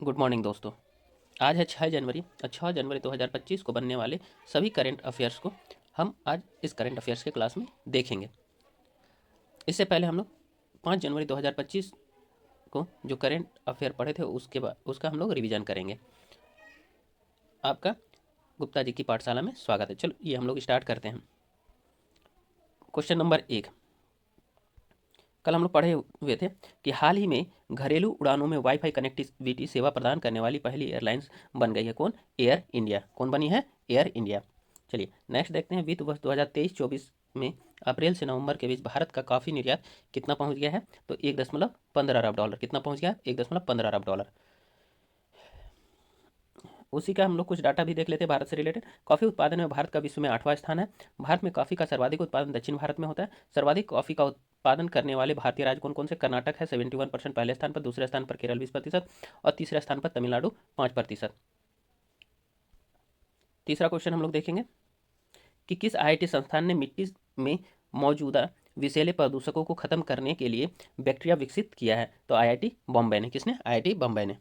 Good morning दोस्तों। आज है 6 जनवरी और 6 जनवरी 2025 को बनने वाले सभी करंट अफेयर्स को हम आज इस करंट अफेयर्स के क्लास में देखेंगे। इससे पहले हम लोग 5 जनवरी 2025 को जो करंट अफेयर पढ़े थे उसका हम लोग रिवीजन करेंगे। आपका गुप्ता जी की पाठशाला में स्वागत है। चलो ये हम लोग स्टार्ट करते हैं। क्वेश्चन नंबर 1, कल हम लोग पढ़े हुए थे कि हाल ही में घरेलू उड़ानों में वाईफाई कनेक्टिविटी सेवा प्रदान करने वाली पहली एयरलाइंस बन गई है। कौन? Air India. कौन बनी है? Air India. चलिए नेक्स्ट देखते हैं। वित्त वर्ष 2023-24 में अप्रैल से नवंबर के बीच भारत का कॉफी निर्यात कितना पहुंच गया है? तो 1.15 अरब डॉलर। कितना पहुंच गया? 1.15 अरब डॉलर। उसी का हम लोग कुछ डाटा भी देख लेते हैं भारत से रिलेटेड। कॉफी उत्पादन में भारत का विश्व में 8वां स्थान है। भारत में कॉफी का सर्वाधिक उत्पादन दक्षिण भारत में होता है। सर्वाधिक कॉफी का उत्पादन करने वाले भारतीय राज्य कौन कौन से? कर्नाटक है 71% पहले स्थान पर, दूसरे स्थान पर केरल 20% और तीसरे स्थान पर तमिलनाडु 5%। तीसरा क्वेश्चन हम लोग देखेंगे कि किस आईआईटी संस्थान ने मिट्टी में मौजूदा विषैले प्रदूषकों को खत्म करने के लिए बैक्टीरिया विकसित किया है? तो आईआईटी बॉम्बे ने। किसने? आईआईटी बॉम्बे ने।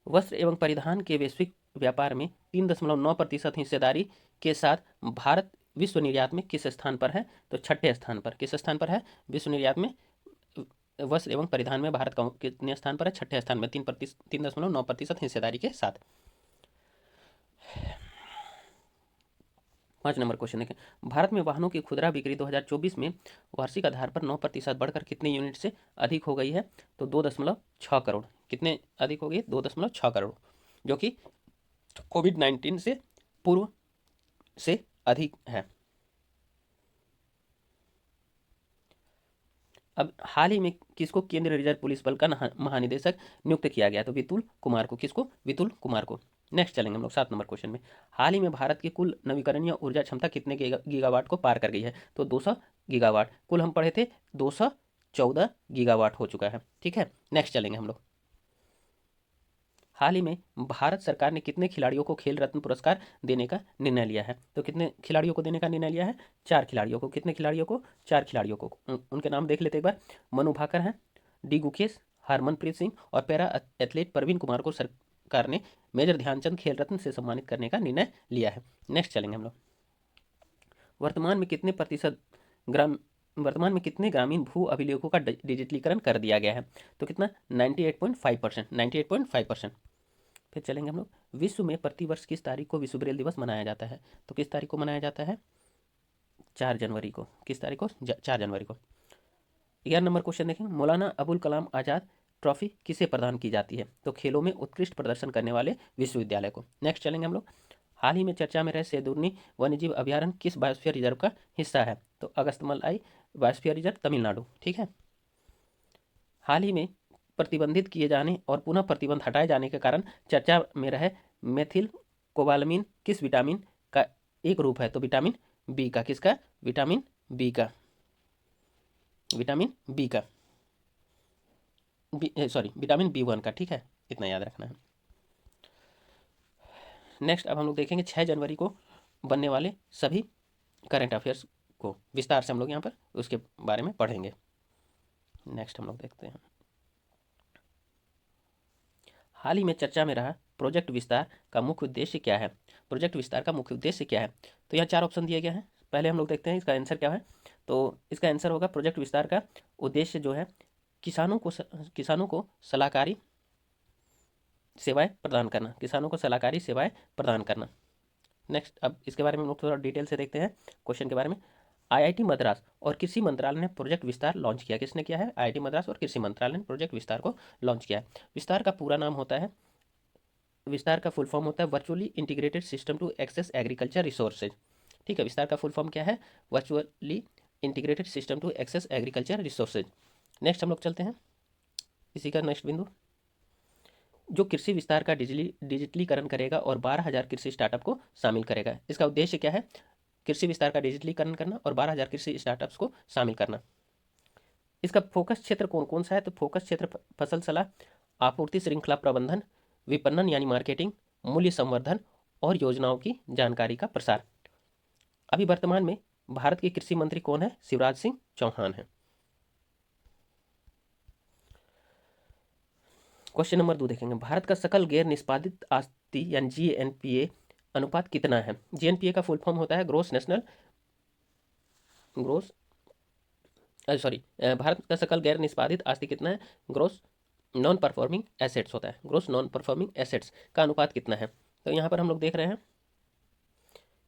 वस्त्र एवं परिधान के वैश्विक व्यापार में 3.9% हिस्सेदारी के साथ भारत विश्व निर्यात में किस स्थान पर है? तो 6ठे स्थान पर। किस स्थान पर है विश्व निर्यात में? वस्त्र एवं परिधान में भारत का कितने स्थान पर है? 6ठे स्थान में, 3.9% हिस्सेदारी के साथ। 5 नंबर क्वेश्चन देखें। भारत में वाहनों की खुदरा बिक्री 2024 में वार्षिक आधार पर 9% बढ़कर कितने यूनिट से अधिक हो गई है? तो 2.6 करोड़। कितने अधिक हो गई? 2.6 करोड़, जो कि कोविड-19 से पूर्व से अधिक है। अब हाल ही में किसको केंद्रीय रिजर्व पुलिस बल का महानिदेशक नियुक्त किया गया? तो विपुल कुमार को। किसको? विपुल कुमार को। नेक्स्ट चलेंगे हम लोग 7 नंबर क्वेश्चन में। हाल ही में भारत की कुल नवीकरणीय ऊर्जा क्षमता कितने गीगावाट को पार कर गई है? तो 200 गीगावाट। कुल हम पढ़े थे 214 गीगावाट हो चुका है। ठीक है, नेक्स्ट चलेंगे हम लोग। हाल ही में भारत सरकार ने कितने खिलाड़ियों को खेल रत्न पुरस्कार देने का निर्णय लिया है? तो कितने खिलाड़ियों को देने का निर्णय लिया है? 4 खिलाड़ियों को। कितने खिलाड़ियों को? 4 खिलाड़ियों को। उनके नाम देख लेते एक बार। मनु भाकर हैं, डी गुकेश, हरमनप्रीत सिंह और पैरा एथलीट प्रवीण कुमार को सरकार ने मेजर ध्यानचंद खेल रत्न से सम्मानित करने का निर्णय लिया है। नेक्स्ट चलेंगे हम लोग। वर्तमान में कितने ग्रामीण भू अभिलेखों का डिजिटलीकरण कर दिया गया है? तो कितना? 98.5%। 98.5%। फिर चलेंगे हम लोग। विश्व में प्रतिवर्ष किस तारीख को विश्व ब्रेल दिवस मनाया जाता है? तो किस तारीख को मनाया जाता है? 4 जनवरी को। किस तारीख को? 4 जनवरी को। 11 नंबर क्वेश्चन देखें। मौलाना अबुल कलाम आज़ाद ट्रॉफी किसे प्रदान की जाती है? तो खेलों में उत्कृष्ट प्रदर्शन करने वाले विश्वविद्यालय को। नेक्स्ट चलेंगे हम लोग। हाल ही में चर्चा में रहे सैदुर्नी वन्यजीव अभ्यारण्य किस बायोस्फीयर रिजर्व का हिस्सा है? तो अगस्तमलाई बायोस्फीयर रिजर्व, तमिलनाडु। ठीक है। हाल ही में प्रतिबंधित किए जाने और पुनः प्रतिबंध हटाए जाने के कारण चर्चा में रहे मेथिल कोबालमिन किस विटामिन का एक रूप है? तो विटामिन बी का। किसका? विटामिन बी का। विटामिन बी का, सॉरी विटामिन B1 का। ठीक है, इतना याद रखना है। नेक्स्ट अब हम लोग देखेंगे 6 जनवरी को बनने वाले सभी करंट अफेयर्स को विस्तार से हम लोग यहाँ पर उसके बारे में पढ़ेंगे। नेक्स्ट हम लोग देखते हैं। हाल ही में चर्चा में रहा प्रोजेक्ट विस्तार का मुख्य उद्देश्य क्या है? प्रोजेक्ट विस्तार का मुख्य उद्देश्य क्या है? तो यहाँ 4 ऑप्शन दिए गए हैं। पहले हम लोग देखते हैं इसका आंसर क्या है। तो इसका आंसर होगा प्रोजेक्ट विस्तार का उद्देश्य जो है किसानों को सलाहकारी सेवाएं प्रदान करना। किसानों को सलाहकारी सेवाएं प्रदान करना। नेक्स्ट अब इसके बारे में हम लोग थोड़ा डिटेल से देखते हैं क्वेश्चन के बारे में। आईआईटी मद्रास और कृषि मंत्रालय ने प्रोजेक्ट विस्तार लॉन्च किया। किसने किया है? आईआईटी मद्रास और कृषि मंत्रालय ने प्रोजेक्ट विस्तार को लॉन्च किया है। विस्तार का पूरा नाम होता है, विस्तार का फुल फॉर्म होता है virtually integrated system to access agriculture resources. ठीक है, विस्तार का फुल फॉर्म क्या है? Virtually integrated system to access agriculture resources. Next हम लोग चलते हैं इसी का नेक्स्ट बिंदु। जो कृषि विस्तार का डिजिटलीकरण करेगा और 12,000 कृषि स्टार्टअप को शामिल करेगा। इसका उद्देश्य क्या है? कृषि विस्तार का डिजिटलीकरण करना और 12,000 कृषि स्टार्टअप्स को शामिल करना। इसका फोकस क्षेत्र कौन कौन सा है? तो फोकस क्षेत्र फसल सलाह, आपूर्ति श्रृंखला प्रबंधन, विपणन यानी मार्केटिंग, मूल्य संवर्धन और योजनाओं की जानकारी का प्रसार। अभी वर्तमान में भारत के कृषि मंत्री कौन है? शिवराज सिंह चौहान है। क्वेश्चन नंबर 2 देखेंगे, भारत का सकल गैर निष्पादित आस्ती यानी जीएनपीए अनुपात कितना है। जीएनपीए का फुल फॉर्म होता है gross national gross sorry Bharat का सकल गैर निष्पादित आस्ती कितना है, ग्रोस नॉन परफॉर्मिंग एसेट्स होता है, ग्रोस नॉन परफॉर्मिंग एसेट्स का अनुपात कितना है। तो यहाँ पर हम लोग देख रहे हैं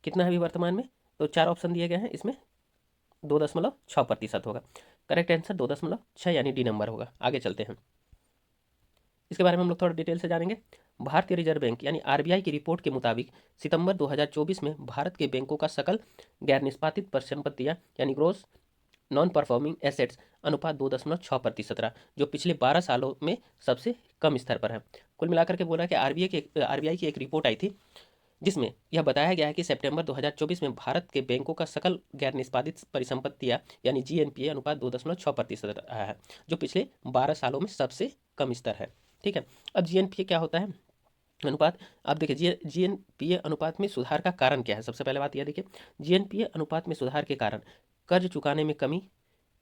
कितना है अभी वर्तमान में, तो 4 ऑप्शन दिए गए हैं, इसमें 2.6% होगा। करेक्ट आंसर 2.6 यानी डी नंबर होगा। आगे चलते हैं, इसके बारे में हम लोग थोड़ा डिटेल से जानेंगे। भारतीय रिजर्व बैंक यानी आरबीआई की रिपोर्ट के मुताबिक सितंबर 2024 में भारत के बैंकों का सकल गैर निष्पादित परिसंपत्तियां यानी ग्रोस नॉन परफॉर्मिंग एसेट्स अनुपात 2.6% रहा, जो पिछले 12 सालों में सबसे कम स्तर पर है। कुल मिलाकर के बोला कि आरबीआई की एक रिपोर्ट आई थी जिसमें यह बताया गया है कि सितंबर 2024 में भारत के बैंकों का सकल गैर निष्पादित परिसंपत्तियां यानी जीएनपीए अनुपात 2.6% रहा है, जो पिछले 12 सालों में सबसे कम स्तर है। ठीक है, अब जीएनपीए क्या होता है अनुपात, आप देखिए जीएनपीए अनुपात में सुधार का कारण क्या है। सबसे पहले बात यह देखिए, जीएनपीए अनुपात में सुधार के कारण कर्ज चुकाने में कमी,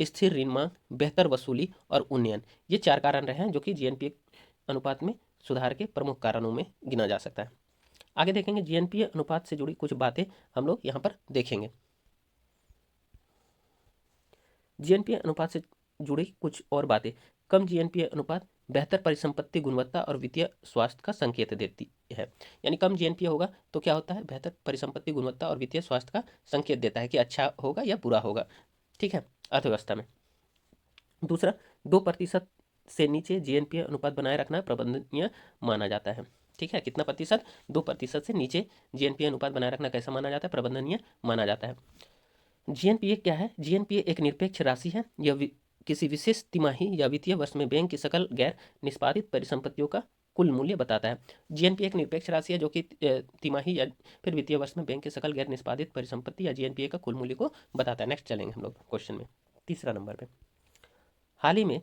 स्थिर ऋण मांग, बेहतर वसूली और उन्नयन, ये 4 कारण रहे हैं जो कि जीएनपीए अनुपात में सुधार के प्रमुख कारणों में गिना जा सकता है। आगे देखेंगे जीएनपीए अनुपात से जुड़ी कुछ बातें हम लोग यहाँ पर देखेंगे। जीएनपीए अनुपात से जुड़ी कुछ और बातें, कम जीएनपीए अनुपात बेहतर परिसंपत्ति गुणवत्ता और वित्तीय स्वास्थ्य का संकेत देती है। यानी कम जीएनपीए होगा तो क्या होता है, बेहतर परिसंपत्ति गुणवत्ता और वित्तीय स्वास्थ्य का संकेत देता है कि अच्छा होगा या बुरा होगा। ठीक है, अर्थव्यवस्था में। दूसरा, 2% से नीचे जीएनपीए अनुपात बनाए रखना प्रबंधनीय माना जाता है। ठीक है, कितना प्रतिशत, 2% से नीचे जीएनपीए अनुपात बनाए रखना कैसा माना जाता है, प्रबंधनीय माना जाता है। जीएनपीए क्या है, जीएनपीए एक निरपेक्ष राशि है, यह किसी विशेष तिमाही या वित्तीय वर्ष में बैंक की सकल गैर निष्पादित परिसंपत्तियों का कुल मूल्य बताता है। जीएनपीए एक निरपेक्ष राशि है जो कि तिमाही या फिर वित्तीय वर्ष में बैंक की सकल गैर निष्पादित परिसंपत्ति या जीएनपीए का कुल मूल्य को बताता है। नेक्स्ट चलेंगे हम लोग क्वेश्चन में, तीसरा नंबर पे। हाल ही में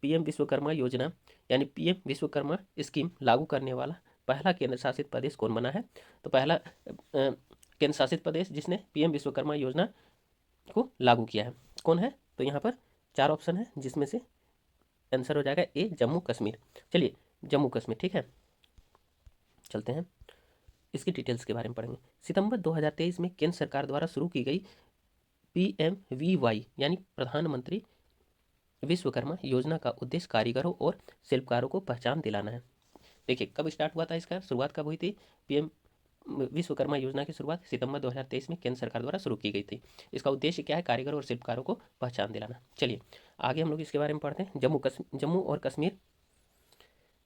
पीएम विश्वकर्मा योजना यानी पीएम विश्वकर्मा स्कीम लागू करने वाला पहला केंद्र शासित प्रदेश कौन बना है। तो पहला केंद्र शासित प्रदेश जिसने पीएम विश्वकर्मा योजना को लागू किया है कौन है, तो यहाँ पर 4 ऑप्शन है जिसमें से आंसर हो जाएगा ए जम्मू कश्मीर। चलिए जम्मू कश्मीर, ठीक है। चलते हैं इसकी डिटेल्स के बारे में पढ़ेंगे। सितंबर 2023 में केंद्र सरकार द्वारा शुरू की गई PMVY यानी प्रधानमंत्री विश्वकर्मा योजना का उद्देश्य कारीगरों और शिल्पकारों को पहचान दिलाना है। देखिए कब स्टार्ट हुआ था, इसका शुरुआत कब हुई थी, पीएम विश्वकर्मा योजना की शुरुआत सितंबर 2023 में केंद्र सरकार द्वारा शुरू की गई थी। इसका उद्देश्य क्या है, कारीगरों और शिल्पकारों को पहचान दिलाना। चलिए आगे हम लोग इसके बारे में पढ़ते हैं। जम्मू और कश्मीर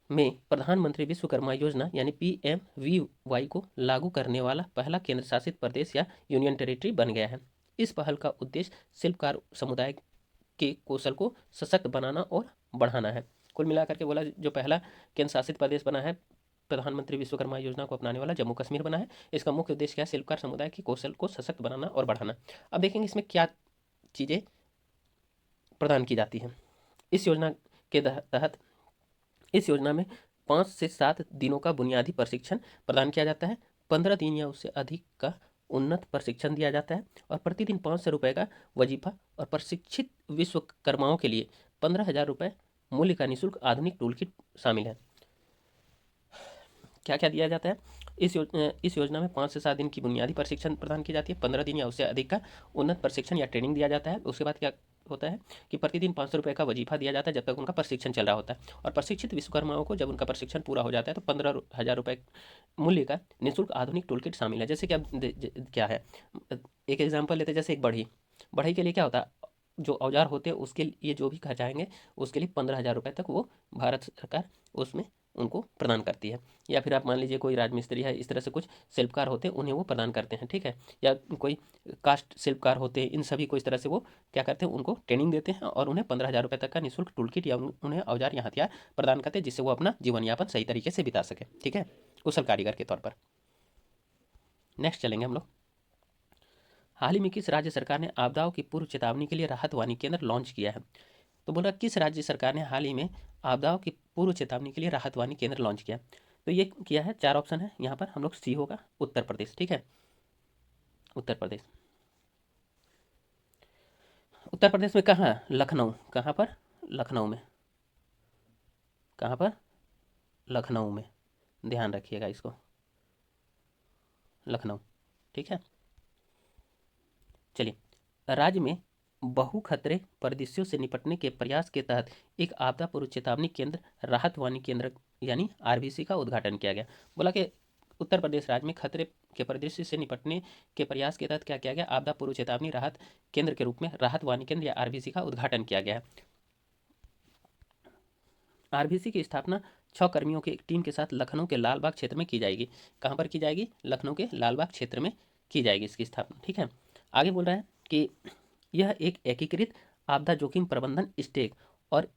में प्रधानमंत्री विश्वकर्मा योजना यानी PMVY को लागू करने वाला पहला केंद्र शासित प्रदेश या यूनियन टेरिटरी बन गया है। इस पहल का उद्देश्य शिल्पकार समुदाय के कौशल को सशक्त बनाना और बढ़ाना है। कुल मिलाकर के बोला जो पहला केंद्र शासित प्रदेश बना है प्रधानमंत्री विश्वकर्मा योजना को अपनाने वाला जम्मू कश्मीर बना है। इसका मुख्य उद्देश्य क्या है, शिल्पकार समुदाय के कौशल को सशक्त बनाना और बढ़ाना। अब देखेंगे इसमें क्या चीज़ें प्रदान की जाती हैं। इस योजना के तहत इस योजना में 5 से 7 दिनों का बुनियादी प्रशिक्षण प्रदान किया जाता है, 15 दिन या उससे अधिक का उन्नत प्रशिक्षण दिया जाता है और प्रतिदिन 500 रुपये का वजीफा और प्रशिक्षित विश्वकर्माओं के लिए 15,000 रुपये मूल्य का निःशुल्क आधुनिक टूल किट शामिल है। क्या क्या दिया जाता है इस योजना में 5 से 7 दिन की बुनियादी प्रशिक्षण प्रदान की जाती है, 15 दिन या उससे अधिक का उन्नत प्रशिक्षण या ट्रेनिंग दिया जाता है। उसके बाद क्या होता है कि प्रतिदिन 500 रुपये का वजीफा दिया जाता है जब तक उनका प्रशिक्षण चल रहा होता है और प्रशिक्षित विश्वकर्माओं को जब उनका प्रशिक्षण पूरा हो जाता है तो 15,000 रुपये मूल्य का निःशुल्क आधुनिक टूल किट शामिल है। जैसे कि अब क्या है, एक एग्जाम्पल लेते हैं, जैसे एक बढ़ई के लिए क्या होता है, जो औजार होते हैं उसके लिए जो भी खर्च आएंगे उसके लिए 15,000 रुपये तक वो भारत सरकार उसमें उनको प्रदान करती है। या फिर आप मान लीजिए कोई राजमिस्त्री है, इस तरह से कुछ शिल्पकार होते हैं उन्हें वो प्रदान करते हैं, ठीक है। या कोई कास्ट शिल्पकार होते हैं, इन सभी को इस तरह से वो क्या करते हैं, उनको ट्रेनिंग देते हैं और उन्हें 15,000 रुपये तक का निःशुल्क टूल किट या उन्हें औजार या हथियार प्रदान करते हैं जिससे वो अपना जीवन यापन सही तरीके से बिता सके, ठीक है, कुशल कारीगर के तौर पर। नेक्स्ट चलेंगे हम लोग। हाल ही में किस राज्य सरकार ने आपदाओं की पूर्व चेतावनी के लिए राहत वाणी केंद्र लॉन्च किया है। तो बोला किस राज्य सरकार ने हाल ही में आपदाओं की पूर्व चेतावनी के लिए राहत वाणी केंद्र लॉन्च किया। तो ये किया है, 4 ऑप्शन है यहाँ पर, हम लोग सी होगा उत्तर प्रदेश, ठीक है। उत्तर प्रदेश में कहाँ, लखनऊ, कहाँ पर, लखनऊ में। कहाँ पर? लखनऊ में, ध्यान रखिएगा इसको, लखनऊ। ठीक है, चलिए। राज्य में बहु खतरे परिदृश्यों से निपटने के प्रयास के तहत एक आपदा पूर्व चेतावनी केंद्र, राहत वाणी केंद्र यानी आरबीसी का उद्घाटन किया गया। बोला कि उत्तर प्रदेश राज्य में खतरे के परिदृश्य से निपटने के प्रयास के तहत क्या किया गया? आपदा पूर्व चेतावनी राहत केंद्र के रूप में राहत वाणी केंद्र या आरबीसी का उद्घाटन किया गया है। आरबीसी की स्थापना 6 कर्मियों की एक टीम के साथ लखनऊ के लालबाग क्षेत्र में की जाएगी। कहाँ पर की जाएगी? लखनऊ के लालबाग क्षेत्र में की जाएगी इसकी स्थापना। ठीक है, आगे बोल रहा है कि यह एक एकीकृत आपदा जोखिम प्रबंधन स्टेक और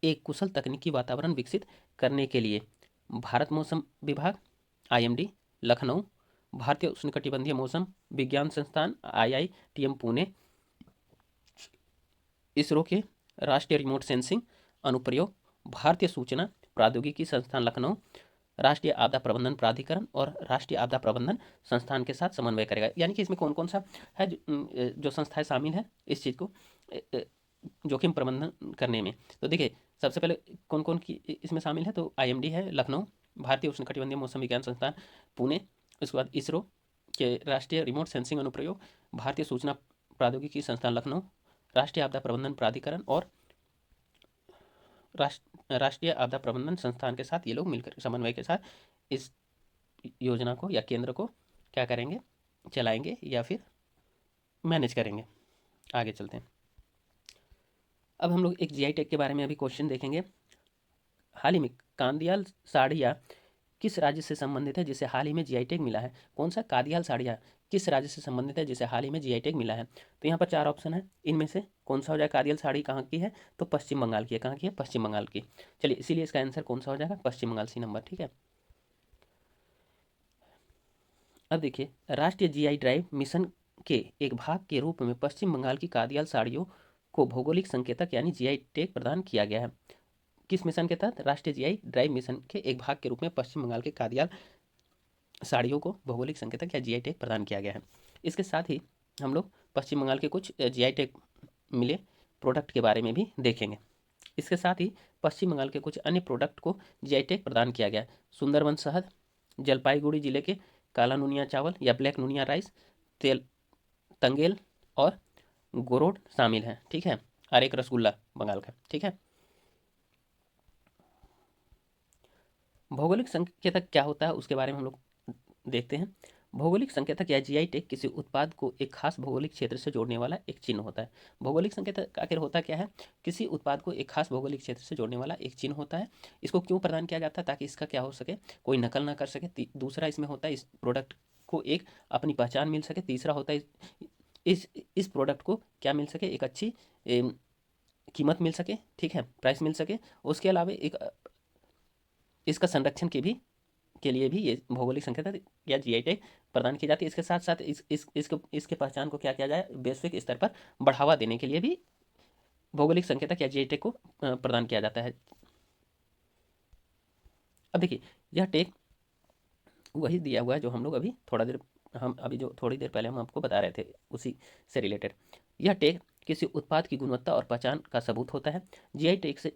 एक कुशल तकनीकी वातावरण विकसित करने के लिए भारत मौसम विभाग आईएमडी लखनऊ, भारतीय उष्णकटिबंधीय मौसम विज्ञान संस्थान आईआईटीएम पुणे, इसरो के राष्ट्रीय रिमोट सेंसिंग अनुप्रयोग, भारतीय सूचना प्रौद्योगिकी संस्थान लखनऊ, राष्ट्रीय आपदा प्रबंधन प्राधिकरण और राष्ट्रीय आपदा प्रबंधन संस्थान के साथ समन्वय करेगा। यानी कि इसमें कौन कौन सा है जो संस्थाएं शामिल है इस चीज़ को जोखिम प्रबंधन करने में? तो देखिए, सबसे पहले कौन कौन की इसमें शामिल है, तो आईएमडी है लखनऊ, भारतीय उष्णकटिबंधीय मौसम विज्ञान संस्थान पुणे, उसके बाद इसरो के राष्ट्रीय रिमोट सेंसिंग अनुप्रयोग, भारतीय सूचना प्रौद्योगिकी संस्थान लखनऊ, राष्ट्रीय आपदा प्रबंधन प्राधिकरण और राष्ट्रीय आपदा प्रबंधन संस्थान के साथ ये लोग मिलकर समन्वय के साथ इस योजना को या केंद्र को क्या करेंगे? चलाएंगे या फिर मैनेज करेंगे। आगे चलते हैं। अब हम लोग एक जीआई टैग के बारे में अभी क्वेश्चन देखेंगे। हाल ही में कांदियाल साड़ियाँ किस राज्य से संबंधित है जिसे हाल ही में जीआई टैग मिला है? कौन सा? कादियाल साड़ियाँ किस राज्य से संबंधित है जिसे हाल ही में जीआई टैग मिला है? तो यहाँ पर 4 ऑप्शन है, इनमें से कौन सा हो जाएगा? कादियाल साड़ी कहाँ की है? तो पश्चिम बंगाल की है। कहाँ की है? पश्चिम बंगाल की। चलिए, इसीलिए इसका आंसर कौन सा हो जाएगा? पश्चिम बंगाल, सी नंबर। ठीक है, अब देखिए, राष्ट्रीय जीआई ड्राइव मिशन के एक भाग के रूप में पश्चिम बंगाल की कादियाल साड़ियों को भौगोलिक संकेतक यानी जीआई टैग प्रदान किया गया है। किस मिशन के तहत? राष्ट्रीय जीआई ड्राइव मिशन के एक भाग के रूप में पश्चिम बंगाल के कादियाल साड़ियों को भौगोलिक संकेतक या जीआई टैग प्रदान किया गया है। इसके साथ ही हम लोग पश्चिम बंगाल के कुछ जीआई टैग मिले प्रोडक्ट के बारे में भी देखेंगे। इसके साथ ही पश्चिम बंगाल के कुछ अन्य प्रोडक्ट को जीआई टैग प्रदान किया गया। सुंदरबन शहद, जलपाईगुड़ी जिले के काला नुनिया चावल या ब्लैक नुनिया राइस, तेल तंगेल और गोरोड शामिल हैं। ठीक है, और एक रसगुल्ला बंगाल का। ठीक है, भौगोलिक संकेतक क्या होता है उसके बारे में हम लोग देखते हैं। भौगोलिक संकेतक या जीआई टैग किसी उत्पाद को एक खास भौगोलिक क्षेत्र से जोड़ने वाला एक चिन्ह होता है। भौगोलिक संकेतक आखिर होता क्या है? किसी उत्पाद को एक खास भौगोलिक क्षेत्र से जोड़ने वाला एक चिन्ह होता है। इसको क्यों प्रदान किया जाता है? ताकि इसका क्या हो सके, कोई नकल ना कर सके। दूसरा इसमें होता है इस प्रोडक्ट को एक अपनी पहचान मिल सके। तीसरा होता है इस प्रोडक्ट को क्या मिल सके? एक अच्छी कीमत मिल सके। ठीक है, प्राइस मिल सके। उसके अलावा एक इसका संरक्षण के लिए भी ये भौगोलिक संकेतक या जीआई टैग प्रदान की जाती है। इसके साथ साथ इसके पहचान को क्या किया जाए? वैश्विक स्तर पर बढ़ावा देने के लिए भी भौगोलिक संकेतक या जीआई टैग को प्रदान किया जाता है। अब देखिए, यह टैग वही दिया हुआ है जो हम लोग अभी जो थोड़ी देर पहले हम आपको बता रहे थे, उसी से रिलेटेड। यह टैग किसी उत्पाद की गुणवत्ता और पहचान का सबूत होता है। जीआई टैग से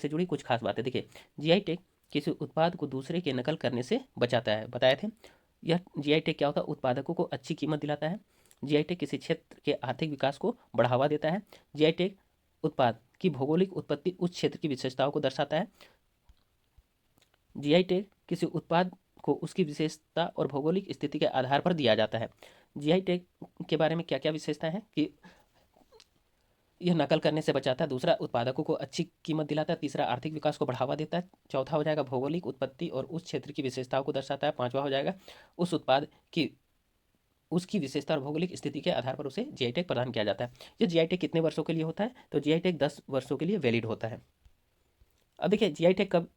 जुड़ी कुछ खास बातें। देखिए, जीआई टैग किसी उत्पाद को दूसरे के नकल करने से बचाता है, बताए थे। यह जीआई टैग क्या होता है? उत्पादकों को अच्छी कीमत दिलाता है। जीआई टैग किसी क्षेत्र के आर्थिक विकास को बढ़ावा देता है। जीआई टैग उत्पाद की भौगोलिक उत्पत्ति उस क्षेत्र की विशेषताओं को दर्शाता है। जीआई टैग किसी उत्पाद को उसकी विशेषता और भौगोलिक स्थिति के आधार पर दिया जाता है। जीआई टैग के बारे में क्या क्या विशेषता है कि यह नकल करने से बचाता है। दूसरा, उत्पादकों को अच्छी कीमत दिलाता है। तीसरा, आर्थिक विकास को बढ़ावा देता है। चौथा हो जाएगा भौगोलिक उत्पत्ति और उस क्षेत्र की विशेषताओं को दर्शाता है। पांचवा हो जाएगा उस उत्पाद की उसकी विशेषता और भौगोलिक स्थिति के आधार पर उसे जीआई टैग प्रदान किया जाता है। ये जीआई टैग कितने वर्षों के लिए होता है? तो जीआई टैग 10 वर्षों के लिए वैलिड होता है। अब देखिए, जीआई टैग कब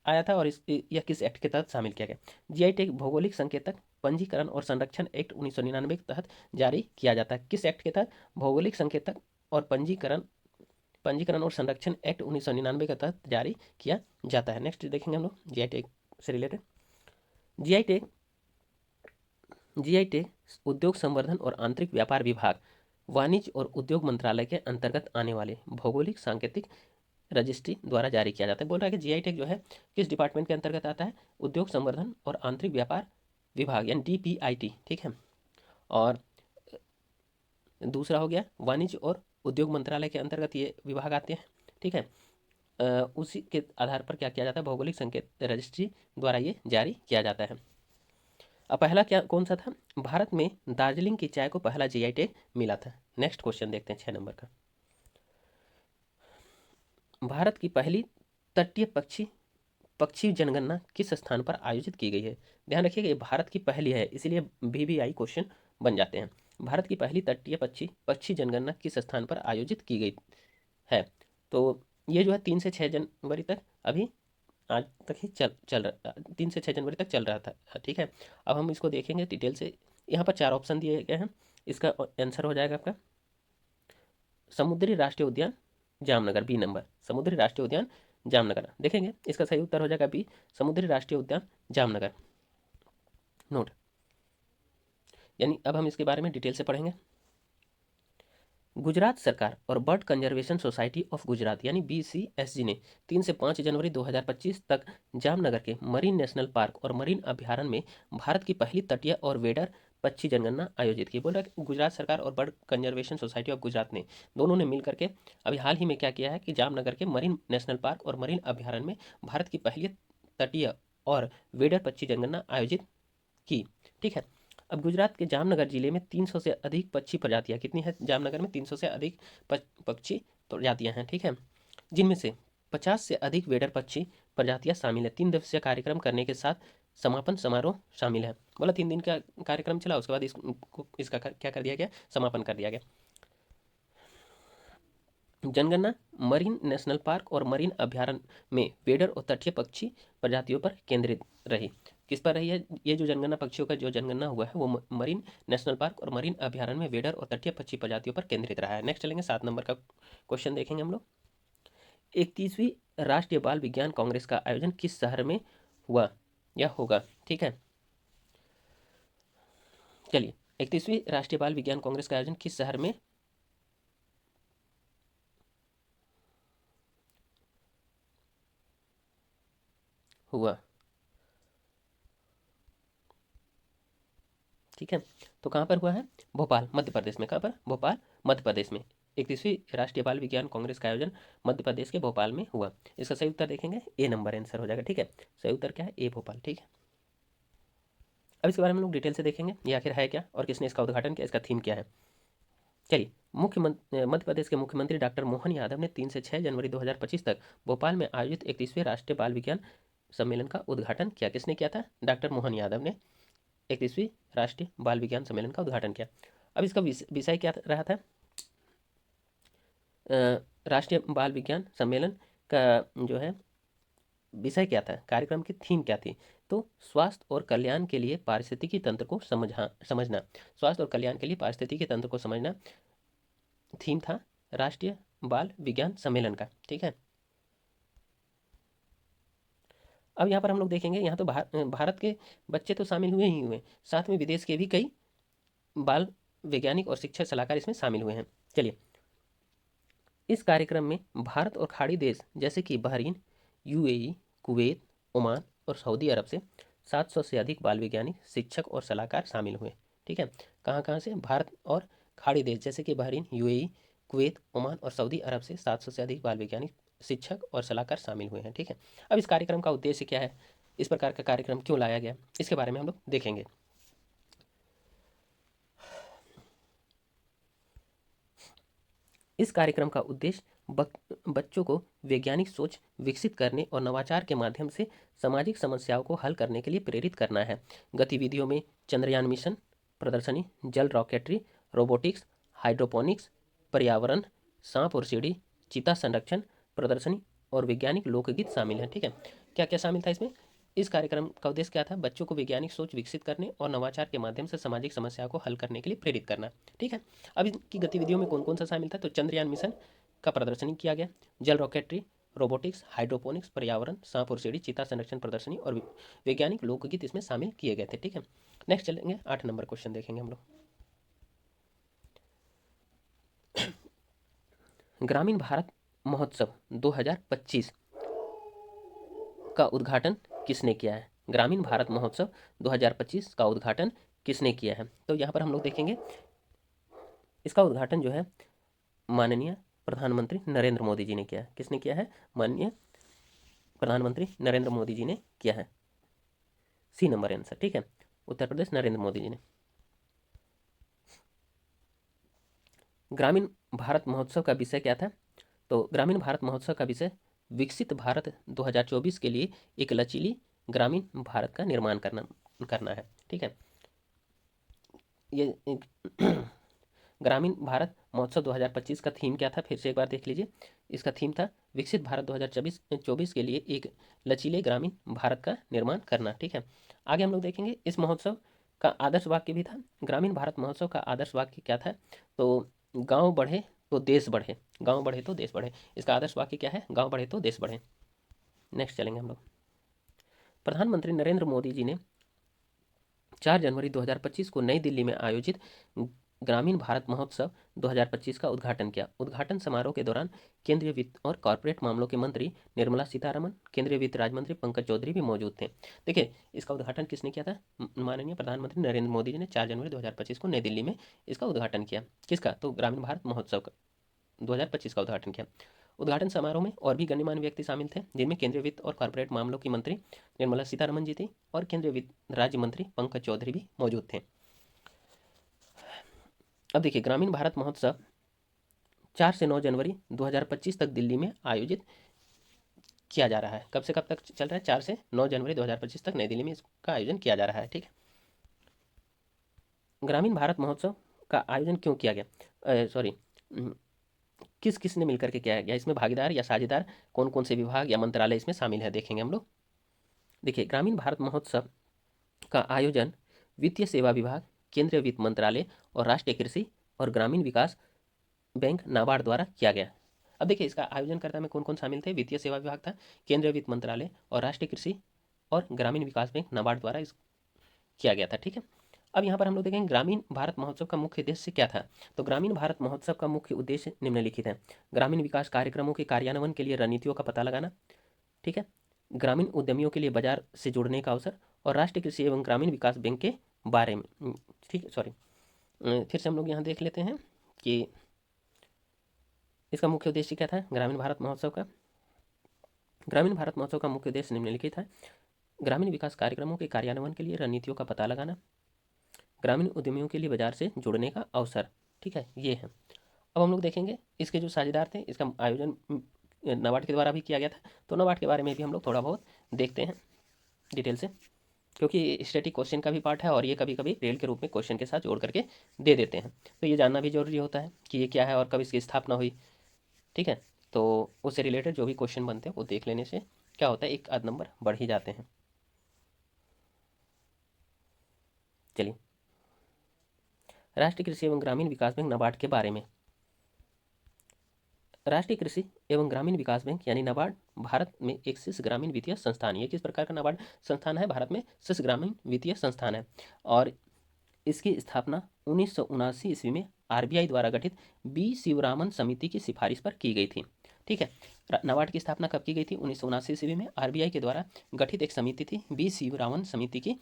आया था और यह किस एक्ट के तहत शामिल किया गया? जीआई टैग भौगोलिक संकेतक पंजीकरण और संरक्षण एक्ट 1999 के तहत जारी किया जाता है। किस एक्ट के तहत? भौगोलिक संकेतक और पंजीकरण और संरक्षण एक्ट 1999 के तहत जारी किया जाता है। नेक्स्ट देखेंगे हम लोग जीआई टैग से रिलेटेड। जीआई टैग उद्योग संवर्धन और आंतरिक व्यापार विभाग वाणिज्य और उद्योग मंत्रालय के अंतर्गत आने वाले भौगोलिक सांकेतिक रजिस्ट्री द्वारा जारी किया जाता है। बोल रहा है कि जीआई टैग जो है किस डिपार्टमेंट के अंतर्गत आता है? उद्योग संवर्धन और आंतरिक व्यापार विभाग यानी DPIT, ठीक है। और दूसरा हो गया वाणिज्य और उद्योग मंत्रालय के अंतर्गत ये विभाग आते हैं, ठीक है। उसी के आधार पर क्या किया जाता है? भौगोलिक संकेत रजिस्ट्री द्वारा ये जारी किया जाता है। अब पहला क्या कौन सा था? भारत में दार्जिलिंग की चाय को पहला जीआई टैग मिला था। नेक्स्ट क्वेश्चन देखते हैं 6 नंबर का। भारत की पहली तटीय पक्षी जनगणना किस स्थान पर आयोजित की गई है? ध्यान रखिएगा ये भारत की पहली है, इसीलिए VVI क्वेश्चन बन जाते हैं। भारत की पहली तटीय पक्षी जनगणना किस स्थान पर आयोजित की गई है? तो ये जो है 3 से 6 जनवरी तक अभी आज तक ही चल रहा, 3 से 6 जनवरी तक चल रहा था, ठीक है। अब हम इसको देखेंगे डिटेल से। यहाँ पर 4 ऑप्शन दिए गए हैं। इसका आंसर हो जाएगा आपका समुद्री राष्ट्रीय उद्यान जामनगर, बी नंबर, समुद्री राष्ट्रीय उद्यान जामनगर। देखेंगे इसका सही उत्तर हो जाएगा बी, समुद्री राष्ट्रीय उद्यान जामनगर। नोट, यानी अब हम इसके बारे में डिटेल से पढ़ेंगे। गुजरात सरकार और bird conservation society of Gujarat यानी BCSG ने 3 से 5 जनवरी 2025 तक जामनगर के मरीन नेशनल पार्क और मरीन अभ्यारण्य में भारत की पहली तटीय और वेडर पक्षी जनगणना आयोजित की। बोल रहा है गुजरात सरकार और bird conservation society of Gujarat ने दोनों ने मिल करके अभी हाल ही में क्या किया है कि जामनगर के मरीन नेशनल पार्क और मरीन अभ्यारण्य में भारत की पहली तटीय और वेडर पक्षी जनगणना आयोजित की, ठीक है। अब गुजरात के जामनगर जिले में 300 से अधिक पक्षी प्रजातियां, कितनी है जामनगर में? 300 से अधिक पक्षी प्रजातियां हैं, ठीक है, जिनमें से 50 से अधिक वेडर पक्षी प्रजातियां शामिल है। 3 दिवसीय कार्यक्रम करने के साथ समापन समारोह शामिल है। बोला 3 दिन का कार्यक्रम चला, उसके बाद इसका क्या कर दिया गया? समापन कर दिया गया। जनगणना मरीन नेशनल पार्क और मरीन अभ्यारण्य में वेडर और तटीय पक्षी प्रजातियों पर केंद्रित रही। किस पर रही है? ये जो जनगणना पक्षियों का जो जनगणना हुआ है वो मरीन नेशनल पार्क और मरीन अभ्यारण्य में वेडर और तटीय पक्षी प्रजातियों पर केंद्रित रहा है। नेक्स्ट चलेंगे 7 नंबर का क्वेश्चन देखेंगे हम लोग। 31वीं राष्ट्रीय बाल विज्ञान कांग्रेस का आयोजन किस शहर में हुआ या होगा? ठीक है, चलिए 31वीं राष्ट्रीय बाल विज्ञान कांग्रेस का आयोजन किस शहर में हुआ? ठीक है, तो कहाँ पर हुआ है? भोपाल, मध्य प्रदेश में। कहाँ पर? भोपाल, मध्य प्रदेश में। 31वीं राष्ट्रीय बाल विज्ञान कांग्रेस का आयोजन मध्य प्रदेश के भोपाल में हुआ। इसका सही उत्तर देखेंगे ए नंबर आंसर हो जाएगा, ठीक है। सही उत्तर क्या है? ए भोपाल, ठीक है। अब इसके बारे में लोग डिटेल से देखेंगे ये आखिर है क्या और किसने इसका उद्घाटन किया, इसका थीम क्या है। चलिए, मध्य प्रदेश के मुख्यमंत्री डॉक्टर मोहन यादव ने 3 से 6 जनवरी 2025 तक भोपाल में आयोजित 31वें राष्ट्रीय बाल विज्ञान सम्मेलन का उद्घाटन किया। किसने किया था? डॉक्टर मोहन यादव ने 31वीं राष्ट्रीय बाल विज्ञान सम्मेलन का उद्घाटन किया। अब इसका विषय क्या रहा था? राष्ट्रीय बाल विज्ञान सम्मेलन का जो है विषय क्या था, कार्यक्रम की थीम क्या थी? तो स्वास्थ्य और कल्याण के लिए पारिस्थितिकी तंत्र को समझना, स्वास्थ्य और कल्याण के लिए पारिस्थितिकी तंत्र को समझना थीम था राष्ट्रीय बाल विज्ञान सम्मेलन का, ठीक है। अब यहाँ पर हम लोग देखेंगे, यहाँ तो भारत के बच्चे तो शामिल हुए ही हुए, साथ में विदेश के भी कई बाल वैज्ञानिक और शिक्षक सलाहकार इसमें शामिल हुए हैं। चलिए, इस कार्यक्रम में भारत और खाड़ी देश जैसे कि बहरीन, UAE, कुवैत, ओमान और सऊदी अरब से 700 से अधिक बाल वैज्ञानिक, शिक्षक और सलाहकार शामिल हुए, ठीक है। कहाँ कहाँ से? भारत और खाड़ी देश जैसे कि बहरीन, UAE, कुवैत, ओमान और सऊदी अरब से 700 से अधिक बाल वैज्ञानिक, शिक्षक और सलाहकार शामिल हुए हैं, ठीक है। अब इस कार्यक्रम का उद्देश्य क्या है, इस प्रकार का कार्यक्रम क्यों लाया गया, इसके बारे में हम लोग देखेंगे। इस कार्यक्रम का उद्देश्य बच्चों को वैज्ञानिक सोच विकसित करने और नवाचार के माध्यम से सामाजिक समस्याओं को हल करने के लिए प्रेरित करना है। गतिविधियों में चंद्रयान मिशन प्रदर्शनी, जल रॉकेटरी, रोबोटिक्स, हाइड्रोपोनिक्स, पर्यावरण, सांप और सीढ़ी, चीता संरक्षण प्रदर्शनी और वैज्ञानिक लोकगीत शामिल हैं, ठीक है। क्या क्या शामिल था इसमें? इस कार्यक्रम का उद्देश्य क्या था? बच्चों को वैज्ञानिक सोच विकसित करने और नवाचार के माध्यम से सामाजिक समस्याओं को हल करने के लिए प्रेरित करना, ठीक है। अब इनकी गतिविधियों में कौन कौन सा शामिल था? तो चंद्रयान मिशन का प्रदर्शनी किया गया, जल रॉकेटरी, रोबोटिक्स, हाइड्रोपोनिक्स, पर्यावरण, सांप और सीढ़ी, चीता संरक्षण प्रदर्शनी और वैज्ञानिक लोकगीत इसमें शामिल किए गए थे, ठीक है। नेक्स्ट चलेंगे 8 नंबर क्वेश्चन देखेंगे हम लोग। ग्रामीण भारत महोत्सव 2025 का उद्घाटन किसने किया है? ग्रामीण भारत महोत्सव 2025 का उद्घाटन किसने किया है? तो यहाँ पर हम लोग देखेंगे इसका उद्घाटन जो है माननीय प्रधानमंत्री नरेंद्र मोदी जी ने किया है। किसने किया है? माननीय प्रधानमंत्री नरेंद्र मोदी जी ने किया है। सी नंबर आंसर, ठीक है, उत्तर प्रदेश, नरेंद्र मोदी जी ने। ग्रामीण भारत महोत्सव का विषय क्या था? तो ग्रामीण भारत महोत्सव का विषय विकसित भारत 2024 के लिए एक लचीली ग्रामीण भारत का निर्माण करना है, ठीक है। ये ग्रामीण भारत महोत्सव 2025 का थीम क्या था? फिर से एक बार देख लीजिए। इसका थीम था विकसित भारत 2024 के लिए एक लचीले ग्रामीण भारत का निर्माण करना, ठीक है। आगे हम लोग देखेंगे इस महोत्सव का आदर्श वाक्य भी था। ग्रामीण भारत महोत्सव का आदर्श वाक्य क्या था? तो गांव बढ़े तो देश बढ़े, गांव बढ़े तो देश बढ़े। इसका आदर्श वाक्य क्या है? गांव बढ़े तो देश बढ़े। नेक्स्ट चलेंगे हम लोग। प्रधानमंत्री नरेंद्र मोदी जी ने 4 जनवरी 2025 को नई दिल्ली में आयोजित ग्रामीण भारत महोत्सव 2025 का उद्घाटन किया। उद्घाटन समारोह के दौरान केंद्रीय वित्त और कॉरपोरेट मामलों के मंत्री निर्मला सीतारमण, केंद्रीय वित्त राज्य मंत्री पंकज चौधरी भी मौजूद थे। देखिए, इसका उद्घाटन किसने किया था? माननीय प्रधानमंत्री नरेंद्र मोदी जी ने 4 जनवरी 2025 को नई दिल्ली में इसका उद्घाटन किया। किसका? तो ग्रामीण भारत महोत्सव का 2025 का उद्घाटन किया। उद्घाटन समारोह में और भी गणमान्य व्यक्ति शामिल थे, जिनमें केंद्रीय वित्त और कॉरपोरेट मामलों की मंत्री निर्मला सीतारमण जी थी और केंद्रीय वित्त राज्य मंत्री पंकज चौधरी भी मौजूद थे। अब देखिए, ग्रामीण भारत महोत्सव 4 से 9 जनवरी 2025 तक दिल्ली में आयोजित किया जा रहा है। कब से कब तक चल रहा है? 4 से 9 जनवरी 2025 तक नई दिल्ली में इसका आयोजन किया जा रहा है, ठीक है। ग्रामीण भारत महोत्सव का आयोजन क्यों किया गया? सॉरी, किस किस ने मिलकर के किया गया? इसमें भागीदार या साझेदार कौन कौन से विभाग या मंत्रालय इसमें शामिल है, देखेंगे हम लोग। देखिए, ग्रामीण भारत महोत्सव का आयोजन वित्तीय सेवा विभाग, केंद्रीय वित्त मंत्रालय और राष्ट्रीय कृषि और ग्रामीण विकास बैंक नाबार्ड द्वारा किया गया। अब देखिए, इसका आयोजनकर्ता में कौन कौन शामिल थे? वित्तीय सेवा विभाग था, केंद्रीय वित्त मंत्रालय और राष्ट्रीय कृषि और ग्रामीण विकास बैंक नाबार्ड द्वारा इस किया गया था, ठीक है। अब यहाँ पर हम लोग देखेंगे ग्रामीण भारत महोत्सव का मुख्य उद्देश्य क्या था। तो ग्रामीण भारत महोत्सव का मुख्य उद्देश्य निम्नलिखित है। ग्रामीण विकास कार्यक्रमों के कार्यान्वयन के लिए रणनीतियों का पता लगाना, ठीक है, ग्रामीण उद्यमियों के लिए बाजार से जुड़ने का अवसर और राष्ट्रीय कृषि एवं ग्रामीण विकास बैंक के बारे में, ठीक है, सॉरी, फिर से हम लोग यहाँ देख लेते हैं कि इसका मुख्य उद्देश्य क्या था ग्रामीण भारत महोत्सव का। ग्रामीण भारत महोत्सव का मुख्य उद्देश्य निम्नलिखित है। ग्रामीण विकास कार्यक्रमों के कार्यान्वयन के लिए रणनीतियों का पता लगाना, ग्रामीण उद्यमियों के लिए बाजार से जुड़ने का अवसर, ठीक है, ये है। अब हम लोग देखेंगे इसके जो साझेदार थे, इसका आयोजन नाबार्ड के द्वारा भी किया गया था। तो नाबार्ड के बारे में भी हम लोग थोड़ा बहुत देखते हैं डिटेल से, क्योंकि स्टैटिक क्वेश्चन का भी पार्ट है और ये कभी कभी रेल के रूप में क्वेश्चन के साथ जोड़ करके दे देते हैं। तो ये जानना भी जरूरी होता है कि ये क्या है और कब इसकी स्थापना हुई, ठीक है। तो उससे रिलेटेड जो भी क्वेश्चन बनते हैं वो देख लेने से क्या होता है, एक आध नंबर बढ़ ही जाते हैं। चलिए, राष्ट्रीय कृषि एवं ग्रामीण विकास बैंक नाबार्ड के बारे में। राष्ट्रीय कृषि एवं ग्रामीण विकास बैंक यानी नाबार्ड भारत में एक शीर्ष ग्रामीण वित्तीय संस्थान। ये किस प्रकार का नाबार्ड संस्थान है? भारत में शीर्ष ग्रामीण वित्तीय संस्थान है और इसकी स्थापना 1979 ईस्वी में आरबीआई द्वारा गठित बी शिवरामन समिति की सिफारिश पर की गई थी, ठीक है। नाबार्ड की स्थापना कब की गई थी? 1979 ईस्वी में आरबीआई के द्वारा गठित एक समिति थी, बी शिवरामन समिति की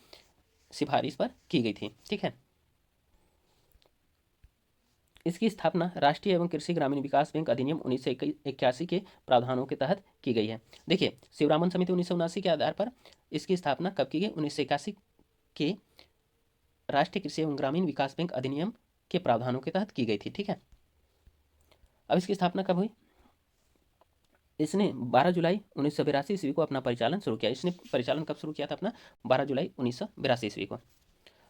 सिफारिश पर की गई थी, ठीक है। इसकी स्थापना राष्ट्रीय एवं कृषि ग्रामीण विकास बैंक अधिनियम 1981 के प्रावधानों के तहत की गई है। देखिए, शिवरामन समिति 1979 के आधार पर इसकी स्थापना कब की गई? 1981 के राष्ट्रीय कृषि एवं ग्रामीण विकास बैंक अधिनियम के प्रावधानों के तहत की गई थी, ठीक है। अब इसकी स्थापना कब हुई? इसने 12 जुलाई 1982 ईस्वी को अपना परिचालन शुरू किया। इसने परिचालन कब शुरू किया था अपना? 12 जुलाई 1982 ईस्वी को।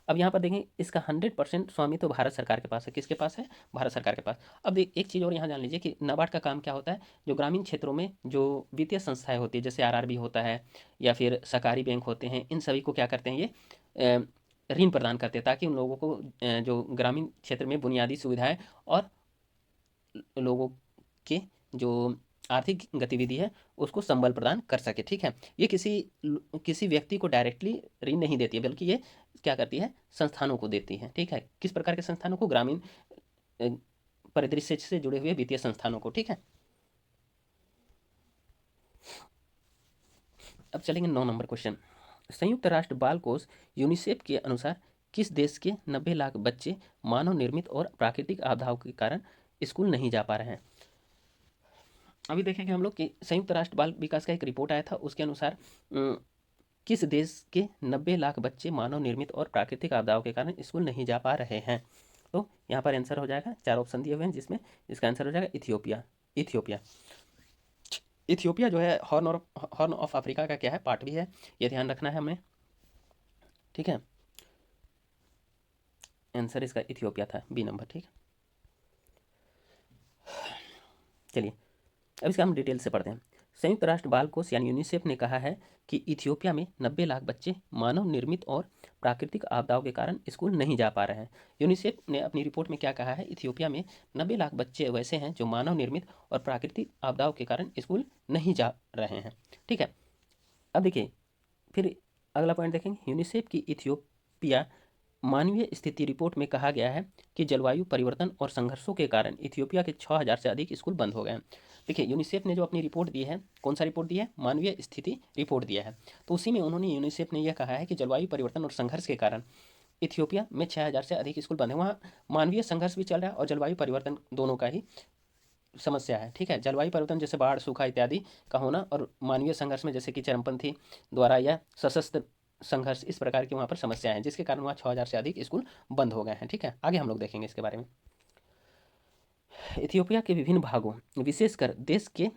अब यहाँ पर देखें, इसका 100% स्वामित्व तो भारत सरकार के पास है। किसके पास है? भारत सरकार के पास। अब एक चीज़ और यहाँ जान लीजिए कि नाबार्ड का काम क्या होता है। जो ग्रामीण क्षेत्रों में जो वित्तीय संस्थाएं होती है, जैसे आरआरबी होता है या फिर सहकारी बैंक होते हैं, इन सभी को क्या करते हैं, ये ऋण प्रदान करते हैं ताकि उन लोगों को जो ग्रामीण क्षेत्र में बुनियादी सुविधाएं और लोगों के जो आर्थिक गतिविधि है उसको संबल प्रदान कर सके, ठीक है। ये किसी व्यक्ति को डायरेक्टली ऋण नहीं देती है, बल्कि ये क्या करती है? संस्थानों को देती है, ठीक है। किस प्रकार के संस्थानों को? ग्रामीण परिदृश्य से जुड़े हुए वित्तीय संस्थानों को। ठीक है, अब चलेंगे 9 नंबर क्वेश्चन। संयुक्त राष्ट्र बाल कोष यूनिसेफ के अनुसार किस देश के 90 लाख बच्चे मानव निर्मित और प्राकृतिक आपदाओं के कारण स्कूल नहीं जा पा रहे हैं? अभी देखेंगे हम लोग कि संयुक्त राष्ट्र बाल विकास का एक रिपोर्ट आया था, उसके अनुसार किस देश के 90 लाख बच्चे मानव निर्मित और प्राकृतिक आपदाओं के कारण स्कूल नहीं जा पा रहे हैं? तो यहाँ पर आंसर हो जाएगा, 4 ऑप्शन दिए हुए हैं जिसमें इसका आंसर हो जाएगा इथियोपिया। इथियोपिया इथियोपिया जो है हॉर्न ऑफ अफ्रीका का क्या है, पार्ट भी है, ये ध्यान रखना है हमें। ठीक है, आंसर इसका इथियोपिया था, बी नंबर। ठीक है, चलिए अब इसका हम डिटेल से पढ़ते हैं। संयुक्त राष्ट्र बाल कोष यानी यूनिसेफ ने कहा है कि इथियोपिया में 90 लाख बच्चे मानव निर्मित और प्राकृतिक आपदाओं के कारण स्कूल नहीं जा पा रहे हैं। यूनिसेफ ने अपनी रिपोर्ट में क्या कहा है, इथियोपिया में 90 लाख बच्चे वैसे हैं जो मानव निर्मित और प्राकृतिक आपदाओं के कारण स्कूल नहीं जा रहे हैं। ठीक है, अब देखिए फिर अगला पॉइंट देखेंगे। यूनिसेफ की इथियोपिया मानवीय स्थिति रिपोर्ट में कहा गया है कि जलवायु परिवर्तन और संघर्षों के कारण इथियोपिया के 6000 से अधिक स्कूल बंद हो गए हैं। देखिए यूनिसेफ ने जो अपनी रिपोर्ट दी है, कौन सा रिपोर्ट दिया है, मानवीय स्थिति रिपोर्ट दिया है, तो उसी में उन्होंने यूनिसेफ ने यह कहा है कि जलवायु परिवर्तन और संघर्ष के कारण इथियोपिया में 6000 से अधिक स्कूल बंद है। वहाँ मानवीय संघर्ष भी चल रहा है और जलवायु परिवर्तन दोनों का ही समस्या है। ठीक है, जलवायु परिवर्तन जैसे बाढ़, सूखा इत्यादि का होना, और मानवीय संघर्ष में जैसे कि चरमपंथी द्वारा या सशस्त्र संघर्ष, इस प्रकार की वहाँ पर समस्या है जिसके कारण वहाँ 6000 से अधिक स्कूल बंद हो गए हैं। ठीक है, आगे हम लोग देखेंगे इसके बारे में। इथियोपिया के विभिन्न भागों, विशेषकर देश के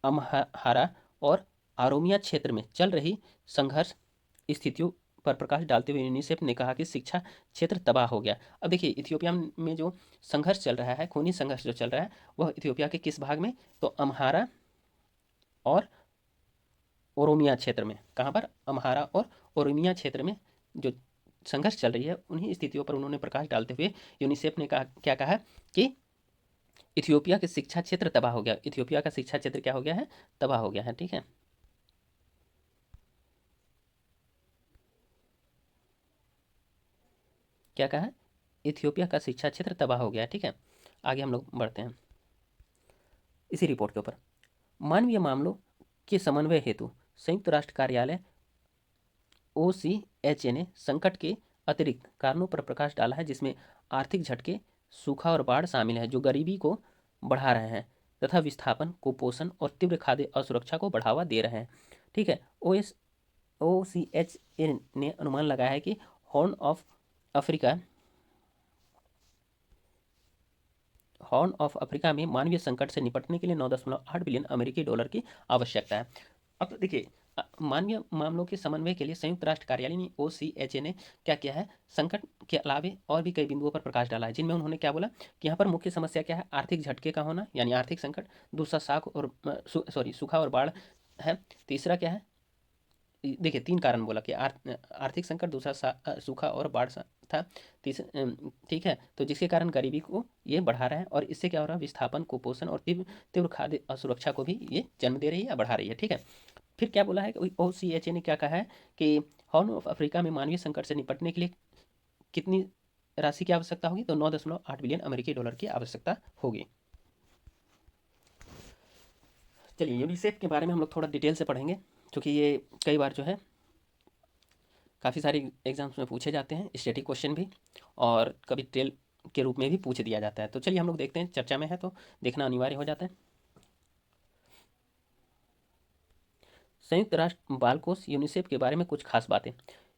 अम्हारा और आरोमिया क्षेत्र में चल रही संघर्ष स्थितियों पर प्रकाश डालते हुए यूनिसेफ ने कहा कि शिक्षा क्षेत्र तबाह हो गया। अब देखिए इथियोपिया में जो संघर्ष चल रहा है, खूनी संघर्ष जो चल रहा है, वह इथियोपिया के किस भाग में, तो अम्हारा और ओरोमिया क्षेत्र में। कहाँ पर, अम्हारा और ओरोमिया क्षेत्र में जो संघर्ष चल रही है, उन्हीं स्थितियों पर उन्होंने प्रकाश डालते हुए यूनिसेफ ने कहा, क्या कहा कि इथियोपिया के शिक्षा क्षेत्र तबाह हो गया। इथियोपिया का शिक्षा क्षेत्र क्या हो गया है, तबाह हो गया है। ठीक है, क्या कहा, इथियोपिया का शिक्षा क्षेत्र तबाह हो गया। ठीक है, आगे हम लोग बढ़ते हैं इसी रिपोर्ट के ऊपर। मानवीय मामलों के समन्वय हेतु संयुक्त राष्ट्र कार्यालय OCHA ने संकट के अतिरिक्त कारणों पर प्रकाश डाला है, जिसमें आर्थिक झटके, सूखा और बाढ़ शामिल है जो गरीबी को बढ़ा रहे हैं तथा विस्थापन, कुपोषण और तीव्र खाद्य असुरक्षा को बढ़ावा दे रहे हैं। ठीक है, OCHA ने अनुमान लगाया है कि हॉर्न ऑफ अफ्रीका में मानवीय संकट से निपटने के लिए 9.8 बिलियन अमेरिकी डॉलर की आवश्यकता है। अब देखिए मानवीय मामलों के समन्वय के लिए संयुक्त राष्ट्र कार्यालय ने OCHA ने क्या किया है, संकट के अलावे और भी कई बिंदुओं पर प्रकाश डाला है, जिनमें उन्होंने क्या बोला कि यहाँ पर मुख्य समस्या क्या है, आर्थिक झटके का होना यानी आर्थिक संकट, दूसरा सूखा और बाढ़ है, तीसरा क्या है, देखिए 3 कारण बोला कि आर्थिक संकट, दूसरा सूखा और बाढ़ था, तीसरा ठीक है, तो जिसके कारण गरीबी को ये बढ़ा रहा है और इससे क्या हो रहा है, विस्थापन, कुपोषण और तीव्र तीव्र खाद्य असुरक्षा को भी ये जन्म दे रही है या बढ़ा रही है। ठीक है, फिर क्या बोला है, OCHA ने क्या कहा है कि हॉर्न ऑफ अफ्रीका में मानवीय संकट से निपटने के लिए कितनी राशि की आवश्यकता होगी, तो 9.8 बिलियन अमेरिकी डॉलर की आवश्यकता होगी। चलिए यूनिसेफ के बारे में हम लोग थोड़ा डिटेल से पढ़ेंगे, क्योंकि ये कई बार जो है काफ़ी सारे एग्जाम्स में पूछे जाते हैं, स्टैटिक क्वेश्चन भी, और कभी ट्रेल के रूप में भी पूछ दिया जाता है। तो चलिए हम लोग देखते हैं, चर्चा में है तो देखना अनिवार्य हो जाता है। संयुक्त राष्ट्र बाल कोष यूनिसेफ के बारे में कुछ खास बातें।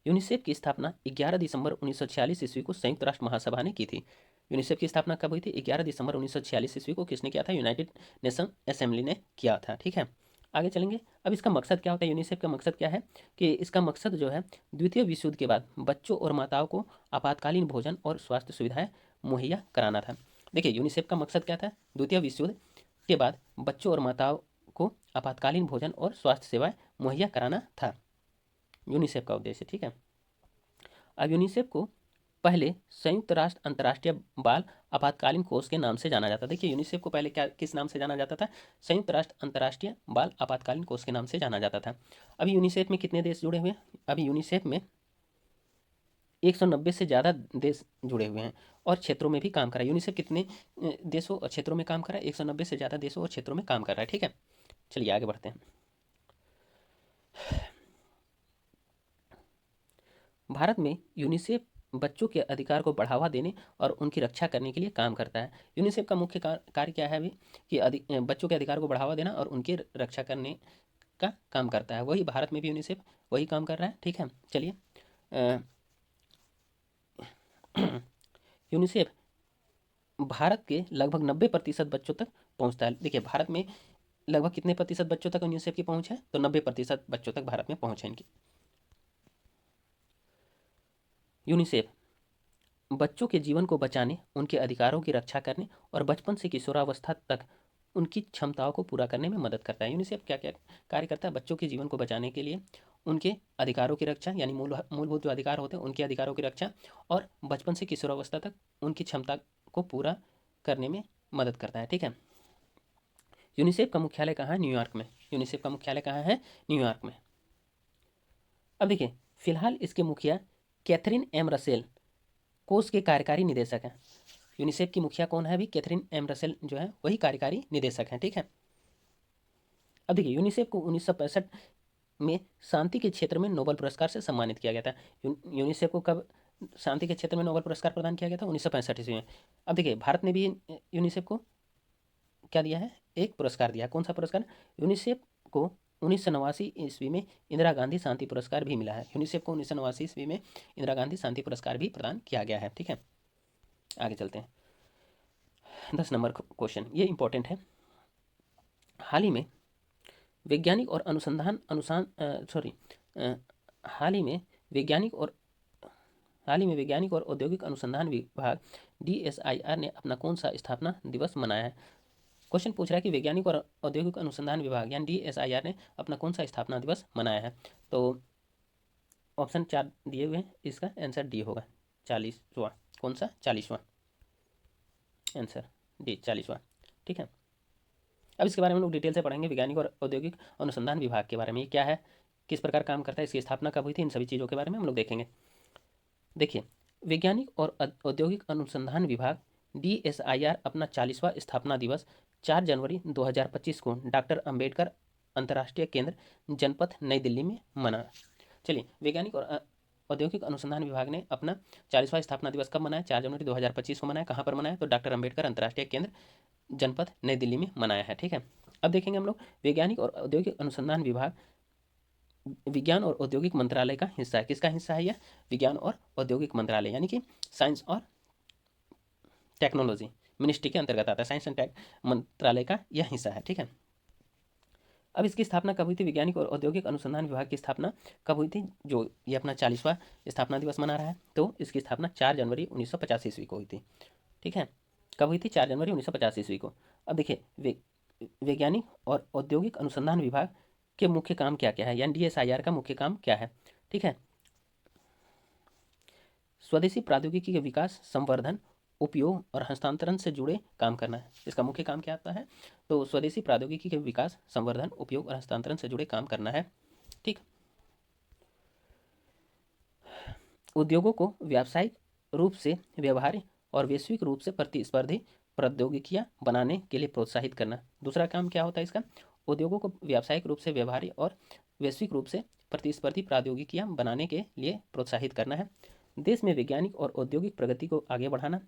यूनिसेफ की स्थापना 11 दिसंबर 1946 ईस्वी को संयुक्त राष्ट्र महासभा ने की थी। यूनिसेफ की स्थापना कब हुई थी, 11 दिसंबर 1946 ईस्वी को किसने किया था, यूनाइटेड नेशन असेंबली ने किया था। ठीक है, आगे चलेंगे। अब इसका मकसद क्या होता है, यूनिसेफ का मकसद क्या है कि इसका मकसद जो है द्वितीय विश्व युद्ध के बाद बच्चों और माताओं को आपातकालीन भोजन और स्वास्थ्य सुविधाएं मुहैया कराना था। देखिए यूनिसेफ का मकसद क्या था, द्वितीय विश्व युद्ध के बाद बच्चों और माताओं को आपातकालीन भोजन और स्वास्थ्य सेवाएं मुहैया कराना था यूनिसेफ का उद्देश्य। ठीक है, अब यूनिसेफ को पहले संयुक्त राष्ट्र अंतर्राष्ट्रीय बाल आपातकालीन कोष के नाम से जाना जाता। देखिए यूनिसेफ को पहले क्या किस नाम से जाना जाता था, संयुक्त राष्ट्र अंतर्राष्ट्रीय बाल आपातकालीन कोष के नाम से जाना जाता था। अभी यूनिसेफ में कितने देश जुड़े हुए हैं, अभी यूनिसेफ में 190 से ज़्यादा देश जुड़े हुए हैं और क्षेत्रों में भी काम कर रहा है। यूनिसेफ कितने देशों और क्षेत्रों में काम कर रहा है? 190 से ज़्यादा देशों और क्षेत्रों में काम कर रहा है। ठीक है, चलिए आगे बढ़ते हैं। भारत में यूनिसेफ बच्चों के अधिकार को बढ़ावा देने और उनकी रक्षा करने के लिए काम करता है। यूनिसेफ का मुख्य कार्य क्या है अभी? कि बच्चों के अधिकार को बढ़ावा देना और उनकी रक्षा करने का काम करता है। वही भारत में भी यूनिसेफ वही काम कर रहा है। ठीक है, चलिए यूनिसेफ भारत के लगभग 90% बच्चों तक पहुंचता है। देखिए भारत में लगभग कितने प्रतिशत बच्चों तक यूनिसेफ की पहुंच है? तो 90% बच्चों तक भारत में पहुंच है इनकी। यूनिसेफ बच्चों के जीवन को बचाने, उनके अधिकारों की रक्षा करने और बचपन से किशोरावस्था तक उनकी क्षमताओं को पूरा करने में मदद करता है। यूनिसेफ क्या क्या कार्य करता है? बच्चों के जीवन को बचाने के लिए उनके अधिकारों की रक्षा, यानी मूलभूत जो अधिकार होते हैं उनके अधिकारों की रक्षा, और बचपन से किशोरावस्था तक उनकी क्षमता को पूरा करने में मदद करता है। ठीक है, यूनिसेफ का मुख्यालय कहाँ है? न्यूयॉर्क में। यूनिसेफ का मुख्यालय कहाँ है? न्यूयॉर्क में। अब देखिए फिलहाल इसके मुखिया कैथरीन एम रसेल कोष के कार्यकारी निदेशक हैं। यूनिसेफ की मुखिया कौन है अभी? कैथरीन एम रसेल जो है वही कार्यकारी निदेशक हैं। ठीक है, अब देखिए यूनिसेफ को 1965 में शांति के क्षेत्र में नोबेल पुरस्कार से सम्मानित किया गया था। यूनिसेफ को कब शांति के क्षेत्र में नोबेल पुरस्कार प्रदान किया गया था? 1965 ईस्वी में। अब देखिए भारत ने भी यूनिसेफ को क्या दिया है? एक पुरस्कार दिया। कौन सा पुरस्कार? यूनिसेफ को 1989 ईस्वी में इंदिरा गांधी शांति पुरस्कार भी मिला है। यूनिसेफ को 1989 ईस्वी में इंदिरा गांधी शांति पुरस्कार भी प्रदान किया गया है। ठीक है, आगे चलते हैं। 10 नंबर क्वेश्चन, ये इंपॉर्टेंट है। हाल ही में वैज्ञानिक और अनुसंधान अनुसार सॉरी हाल ही में वैज्ञानिक और औद्योगिक अनुसंधान विभाग DSIR ने अपना कौन सा स्थापना दिवस मनाया है? क्वेश्चन पूछ रहा है कि वैज्ञानिक और औद्योगिक अनुसंधान विभाग यानी DSIR ने अपना कौन सा स्थापना दिवस मनाया है? तो ऑप्शन 4 दिए हुए हैं, इसका आंसर डी होगा, 40वां। कौन सा? 40वां आंसर डी, 40वां। ठीक है, अब इसके बारे में हम लोग डिटेल से पढ़ेंगे। वैज्ञानिक और औद्योगिक अनुसंधान विभाग के बारे में, ये क्या है, किस प्रकार काम करता है, इसकी स्थापना कब हुई थी, इन सभी चीज़ों के बारे में हम लोग देखेंगे। देखिए वैज्ञानिक और औद्योगिक अनुसंधान विभाग DSIR अपना 40वां स्थापना दिवस 4 जनवरी 2025 को डॉक्टर अंबेडकर अंतर्राष्ट्रीय केंद्र, जनपथ, नई दिल्ली में मना। चलिए वैज्ञानिक और औद्योगिक अनुसंधान विभाग ने अपना 40वां स्थापना दिवस कब मनाया? 4 जनवरी 2025 को मनाया। कहाँ पर मनाया? तो डॉक्टर अंबेडकर अंतर्राष्ट्रीय केंद्र, जनपथ, नई दिल्ली में मनाया है। ठीक है, अब देखेंगे हम लोग वैज्ञानिक और औद्योगिक अनुसंधान विभाग विज्ञान और औद्योगिक मंत्रालय का हिस्सा है। किसका हिस्सा है यह? विज्ञान और औद्योगिक मंत्रालय, यानी कि साइंस और टेक्नोलॉजी मिनिस्ट्री के अंतर्गत आता है। साइंस एंड टेक मंत्रालय का यह हिस्सा है। ठीक है, अब इसकी स्थापना कब हुई थी? वैज्ञानिक और औद्योगिक अनुसंधान विभाग की स्थापना कब हुई थी? जो ये अपना 40वां स्थापना दिवस मना रहा है, तो इसकी स्थापना 4 जनवरी 1950 ईस्वी को हुई थी। ठीक है, कब हुई थी? 4 जनवरी 1950 ईस्वी को। अब देखिए वैज्ञानिक और औद्योगिक अनुसंधान विभाग के मुख्य काम क्या क्या है, यानी DSIR का मुख्य काम क्या है? ठीक है, स्वदेशी प्रौद्योगिकी के विकास, संवर्धन, उपयोग और हस्तांतरण से जुड़े काम करना है। इसका मुख्य काम क्या आता है? तो स्वदेशी प्रौद्योगिकी के विकास, संवर्धन, उपयोग और हस्तांतरण से जुड़े काम करना है। ठीक, उद्योगों को व्यावसायिक रूप से व्यवहार्य और वैश्विक रूप से प्रतिस्पर्धी प्रौद्योगिकियां बनाने के लिए प्रोत्साहित करना। दूसरा काम क्या होता है इसका? उद्योगों को व्यावसायिक रूप से व्यवहार्य और वैश्विक रूप से प्रतिस्पर्धी प्रौद्योगिकियां बनाने के लिए प्रोत्साहित करना है। देश में वैज्ञानिक और औद्योगिक प्रगति को आगे बढ़ाना,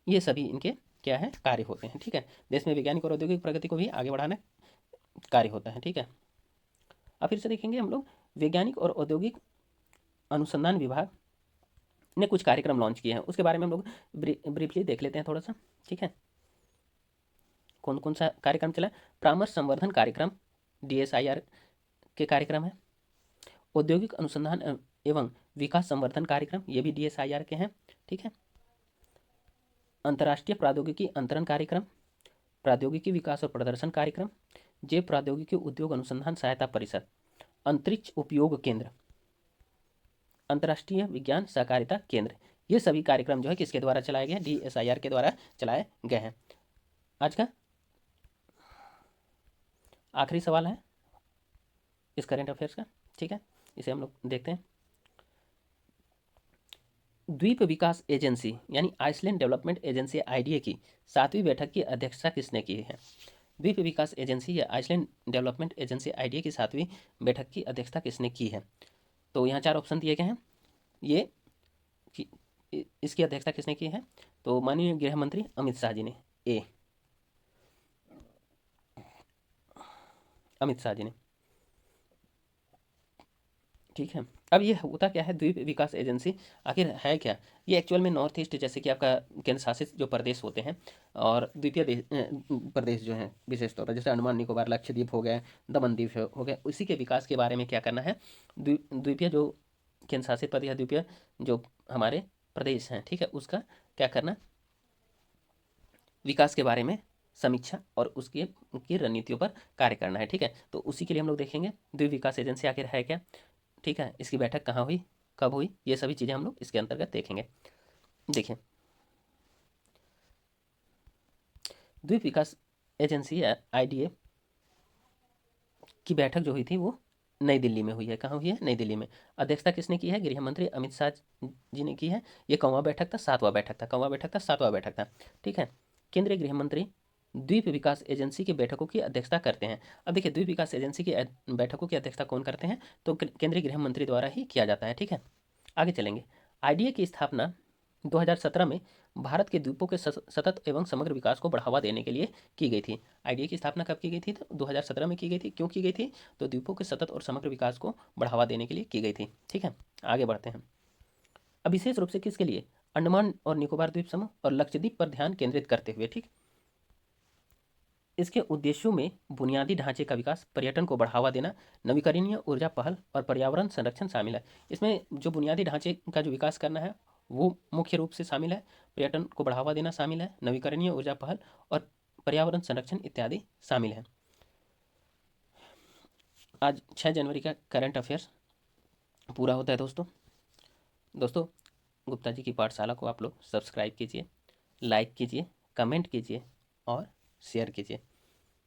ये सभी इनके क्या है? कार्य होते हैं। ठीक है, देश में वैज्ञानिक और औद्योगिक प्रगति को भी आगे बढ़ाना कार्य होता है। ठीक है, अब फिर से देखेंगे हम लोग वैज्ञानिक और औद्योगिक अनुसंधान विभाग ने कुछ कार्यक्रम लॉन्च किए हैं, उसके बारे में हम लोग ब्रीफली देख लेते हैं थोड़ा सा। ठीक है, कौन कौन सा कार्यक्रम चला? परामर्श संवर्धन कार्यक्रम DSIR के कार्यक्रम है। औद्योगिक अनुसंधान एवं विकास संवर्धन कार्यक्रम, ये भी DSIR के हैं। ठीक है, अंतर्राष्ट्रीय प्रौद्योगिकी अंतरण कार्यक्रम, प्रौद्योगिकी विकास और प्रदर्शन कार्यक्रम, जैव प्रौद्योगिकी उद्योग अनुसंधान सहायता परिषद, अंतरिक्ष उपयोग केंद्र, अंतर्राष्ट्रीय विज्ञान सहकारिता केंद्र, ये सभी कार्यक्रम जो है किसके द्वारा चलाए गए हैं? DSIR के द्वारा चलाए गए हैं। आज का आखिरी सवाल है इस करेंट अफेयर्स का। ठीक है, इसे हम लोग देखते हैं। द्वीप विकास एजेंसी यानी आइसलैंड डेवलपमेंट एजेंसी आईडीए की 7वीं बैठक की अध्यक्षता किसने की है? द्वीप विकास एजेंसी या आइसलैंड डेवलपमेंट एजेंसी आईडीए की 7वीं बैठक की अध्यक्षता किसने की है? तो यहाँ 4 ऑप्शन दिए गए हैं। ये इसकी अध्यक्षता किसने की है? तो माननीय गृह मंत्री अमित शाह जी ने। ए, अमित शाह जी ने। ठीक है। अब ये होता क्या है द्वीप विकास एजेंसी, आखिर है क्या? ये एक्चुअल में नॉर्थ ईस्ट जैसे कि आपका केंद्र शासित जो प्रदेश होते हैं और द्वीपीय प्रदेश जो हैं विशेष तौर पर, जैसे अंडमान निकोबार, लक्षद्वीप हो गए, दमन द्वीप हो गए, उसी के विकास के बारे में क्या करना है, द्वीपीय जो केंद्र शासित प्रदेश, द्वीपीय जो हमारे प्रदेश हैं, ठीक है, उसका क्या करना, विकास के बारे में समीक्षा और उसकी उनकी रणनीतियों पर कार्य करना है। ठीक है, तो उसी के लिए हम लोग देखेंगे द्वीप विकास एजेंसी आखिर है क्या, ठीक है, इसकी बैठक कहाँ हुई, कब हुई, ये सभी चीज़ें हम लोग इसके अंतर्गत देखेंगे। देखिए, द्वीप विकास एजेंसी या आईडीए की बैठक जो हुई थी वो नई दिल्ली में हुई है। कहाँ हुई है? नई दिल्ली में। अध्यक्षता किसने की है? गृह मंत्री अमित शाह जी ने की है। ये कौवा बैठक था? 7वां बैठक था। कौवा बैठक था? 7वां बैठक था। ठीक है। केंद्रीय गृह मंत्री द्वीप विकास एजेंसी की बैठकों की अध्यक्षता करते हैं। अब देखिए, द्वीप विकास एजेंसी की बैठकों की अध्यक्षता कौन करते हैं? तो केंद्रीय गृह मंत्री द्वारा ही किया जाता है। ठीक है, आगे चलेंगे। आईडीए की स्थापना 2017 में भारत के द्वीपों के सतत एवं समग्र विकास को बढ़ावा देने के लिए की गई थी। आईडीए की स्थापना कब की गई थी? तो 2017 में की गई थी। क्यों की गई थी? तो द्वीपों के सतत और समग्र विकास को बढ़ावा देने के लिए की गई थी। ठीक है, आगे बढ़ते हैं। अब विशेष रूप से किसके लिए? अंडमान और निकोबार द्वीप समूह और लक्षद्वीप पर ध्यान केंद्रित करते हुए। ठीक, इसके उद्देश्यों में बुनियादी ढांचे का विकास, पर्यटन को बढ़ावा देना, नवीकरणीय ऊर्जा पहल और पर्यावरण संरक्षण शामिल है। इसमें जो बुनियादी ढांचे का जो विकास करना है वो मुख्य रूप से शामिल है, पर्यटन को बढ़ावा देना शामिल है, नवीकरणीय ऊर्जा पहल और पर्यावरण संरक्षण इत्यादि शामिल है। आज 6 जनवरी का करंट अफेयर्स पूरा होता है दोस्तों। दोस्तों, गुप्ता जी की पाठशाला को आप लोग सब्सक्राइब कीजिए, लाइक कीजिए, कमेंट कीजिए और शेयर कीजिए।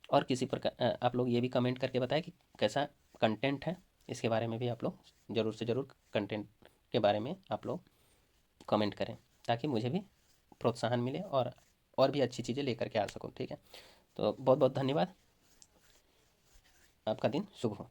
और किसी प्रकार आप लोग ये भी कमेंट करके बताएं कि कैसा कंटेंट है, इसके बारे में भी आप लोग ज़रूर से ज़रूर कंटेंट के बारे में आप लोग कमेंट करें, ताकि मुझे भी प्रोत्साहन मिले और भी अच्छी चीज़ें लेकर के आ सकूँ। ठीक है, तो बहुत बहुत धन्यवाद। आपका दिन शुभ हो।